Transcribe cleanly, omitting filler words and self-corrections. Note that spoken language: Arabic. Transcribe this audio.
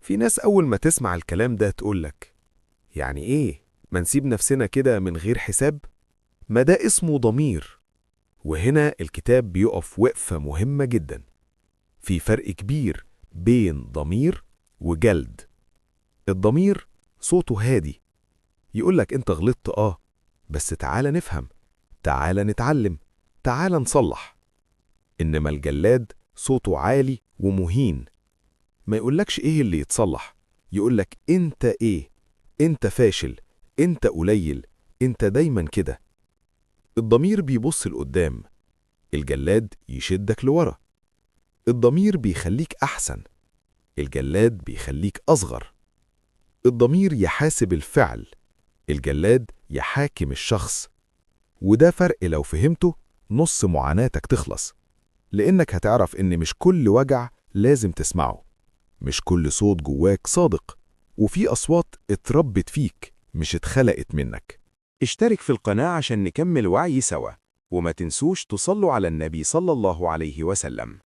في ناس أول ما تسمع الكلام ده تقولك: يعني إيه؟ ما نسيب نفسنا كده من غير حساب؟ ما ده اسمه ضمير. وهنا الكتاب بيقف وقفة مهمة جدا. في فرق كبير بين ضمير وجلد. الضمير صوته هادي، يقولك انت غلطت بس تعالى نفهم، تعالى نتعلم، تعالى نصلح. إنما الجلاد صوته عالي ومهين، ما يقولكش ايه اللي يتصلح، يقولك انت ايه، انت فاشل، انت قليل، انت دايما كده. الضمير بيبص لقدام، الجلاد يشدك لورا. الضمير بيخليك أحسن، الجلاد بيخليك أصغر. الضمير يحاسب الفعل، الجلاد يحاكم الشخص. وده فرق لو فهمته نص معاناتك تخلص، لأنك هتعرف إن مش كل وجع لازم تسمعه، مش كل صوت جواك صادق، وفي أصوات اتربت فيك مش اتخلقت منك. اشترك في القناة عشان نكمل وعي سوا، وما تنسوش تصلوا على النبي صلى الله عليه وسلم.